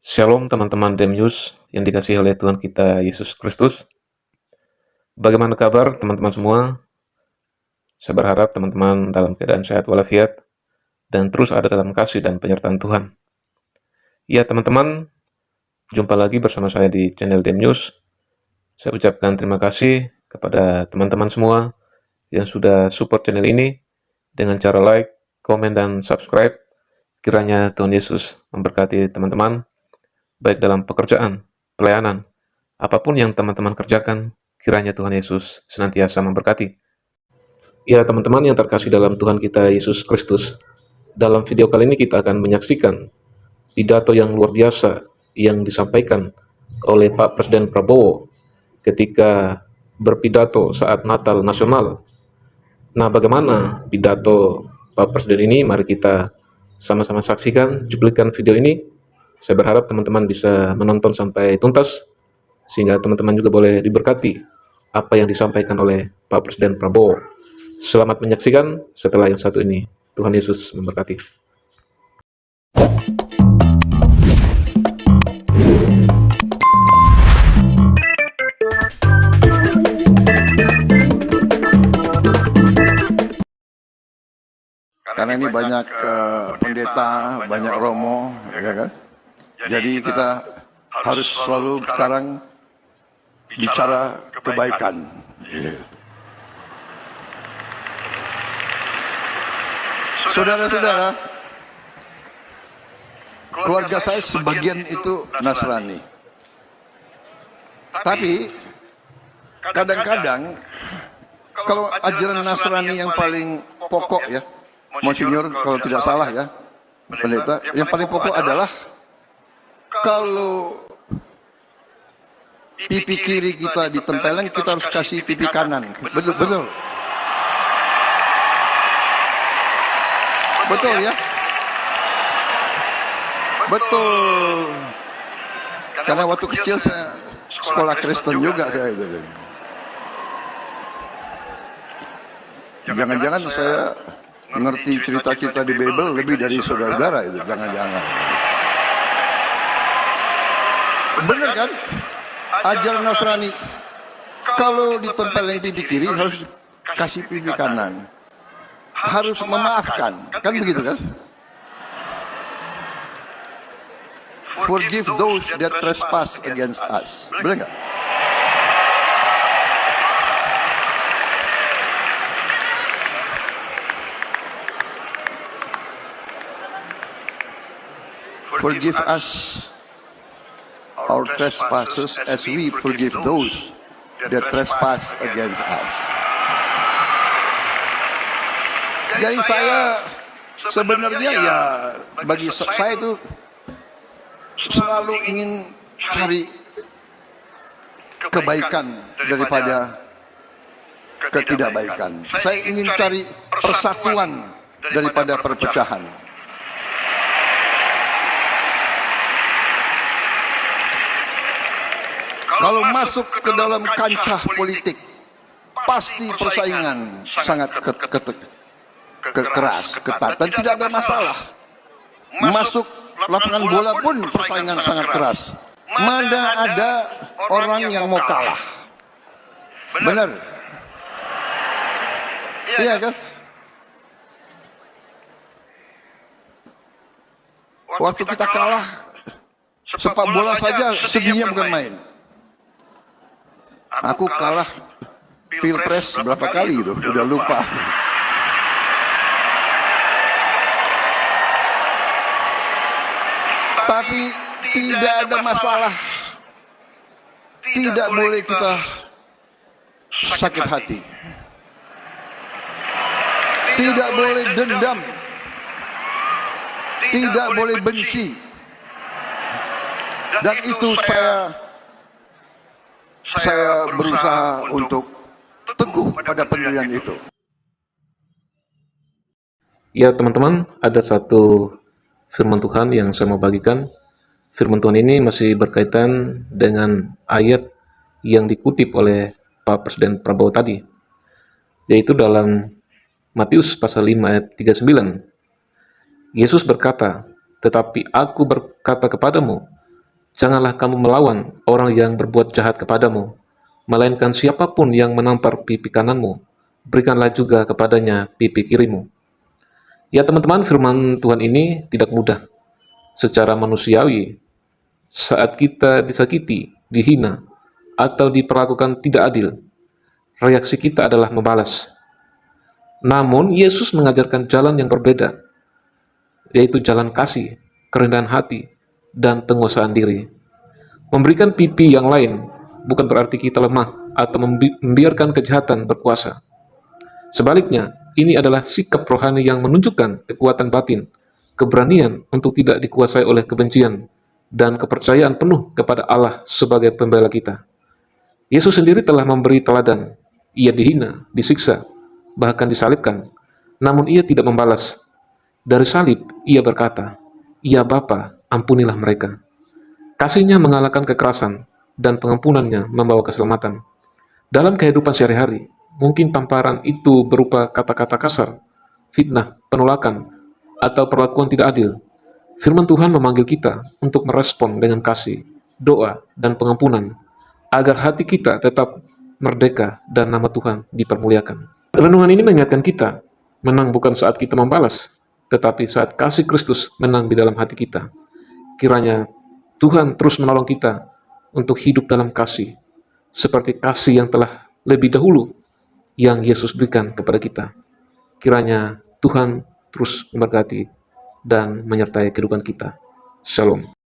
Shalom teman-teman Demyus yang dikasihi oleh Tuhan kita Yesus Kristus. Bagaimana kabar teman-teman semua? Saya berharap teman-teman dalam keadaan sehat walafiat dan terus ada dalam kasih dan penyertaan Tuhan. Ya teman-teman, jumpa lagi bersama saya di channel Demyus. Saya ucapkan terima kasih kepada teman-teman semua yang sudah support channel ini dengan cara like, komen, dan subscribe. Kiranya Tuhan Yesus memberkati teman-teman, baik dalam pekerjaan, pelayanan, apapun yang teman-teman kerjakan, kiranya Tuhan Yesus senantiasa memberkati. Ya teman-teman yang terkasih dalam Tuhan kita Yesus Kristus, dalam video kali ini kita akan menyaksikan pidato yang luar biasa yang disampaikan oleh Pak Presiden Prabowo ketika berpidato saat Natal Nasional. Nah, bagaimana pidato Pak Presiden ini? Mari kita sama-sama saksikan cuplikan video ini. Saya berharap teman-teman bisa menonton sampai tuntas, sehingga teman-teman juga boleh diberkati apa yang disampaikan oleh Pak Presiden Prabowo. Selamat menyaksikan setelah yang satu ini. Tuhan Yesus memberkati. Karena ini banyak pendeta, banyak romo, ya kan? Jadi kita harus selalu sekarang bicara kebaikan. Saudara-saudara, keluarga saya sebagian itu Nasrani. Tapi kadang-kadang kalau ajaran Nasrani yang paling pokok ya, Monsinyur kalau tidak salah ya, pendeta, yang paling pokok adalah kalau pipi kiri kita ditempelin, kita harus kasih pipi kanan. Betul, betul. Betul ya? Betul. Karena waktu kecil saya sekolah Kristen juga saya itu. Jangan-jangan saya ngerti cerita-cerita di Bible lebih dari saudara-saudara itu, jangan-jangan. Bener kan? Ajaran Nasrani, kalau ditempelin pipi kiri harus kasih pipi kanan, harus memaafkan, kan begitu kan? Forgive those that trespass against us, bener nggak? Forgive us our trespasses as we forgive those that trespass against us. Jadi saya sebenarnya ya, bagi saya itu selalu ingin cari kebaikan daripada ketidakbaikan. Saya ingin cari persatuan daripada perpecahan. Kalau masuk ke dalam kancah politik, pasti persaingan sangat keras, ketat, dan tidak ada masalah. Masuk lapangan bola pun persaingan sangat keras. Mana ada orang yang mau kalah. Benar? Iya kan? Waktu kita kalah, sepak bola saja sedihnya bukan main. Aku kalah Pilpres berapa kali itu, udah lupa. Tapi tidak ada masalah. Tidak boleh kita sakit hati. Tidak boleh dendam. Tidak boleh benci. Dan itu saya berusaha untuk teguh pada pendirian itu. Ya teman-teman, ada satu firman Tuhan yang saya mau bagikan. Firman Tuhan ini masih berkaitan dengan ayat yang dikutip oleh Pak Presiden Prabowo tadi, yaitu dalam Matius pasal 5 ayat 39. Yesus berkata, "Tetapi aku berkata kepadamu, Janganlah kamu melawan orang yang berbuat jahat kepadamu, melainkan siapapun yang menampar pipi kananmu, berikanlah juga kepadanya pipi kirimu. Ya teman-teman, firman Tuhan ini tidak mudah. Secara manusiawi, saat kita disakiti, dihina, atau diperlakukan tidak adil, reaksi kita adalah membalas. Namun, Yesus mengajarkan jalan yang berbeda, yaitu jalan kasih, kerendahan hati, dan penguasaan diri. Memberikan pipi yang lain bukan berarti kita lemah atau membiarkan kejahatan berkuasa. Sebaliknya, ini adalah sikap rohani yang menunjukkan kekuatan batin, keberanian untuk tidak dikuasai oleh kebencian, dan kepercayaan penuh kepada Allah sebagai pembela kita. Yesus sendiri telah memberi teladan. Ia dihina, disiksa, bahkan disalibkan. Namun ia tidak membalas. Dari salib, ia berkata, "Ya Bapa, ampunilah mereka." Kasihnya mengalahkan kekerasan, dan pengampunannya membawa keselamatan. Dalam kehidupan sehari-hari, mungkin tamparan itu berupa kata-kata kasar, fitnah, penolakan, atau perlakuan tidak adil. Firman Tuhan memanggil kita untuk merespon dengan kasih, doa, dan pengampunan, agar hati kita tetap merdeka dan nama Tuhan dipermuliakan. Renungan ini mengingatkan kita, menang bukan saat kita membalas, tetapi saat kasih Kristus menang di dalam hati kita. Kiranya Tuhan terus menolong kita untuk hidup dalam kasih, seperti kasih yang telah lebih dahulu yang Yesus berikan kepada kita. Kiranya Tuhan terus memberkati dan menyertai kehidupan kita. Shalom.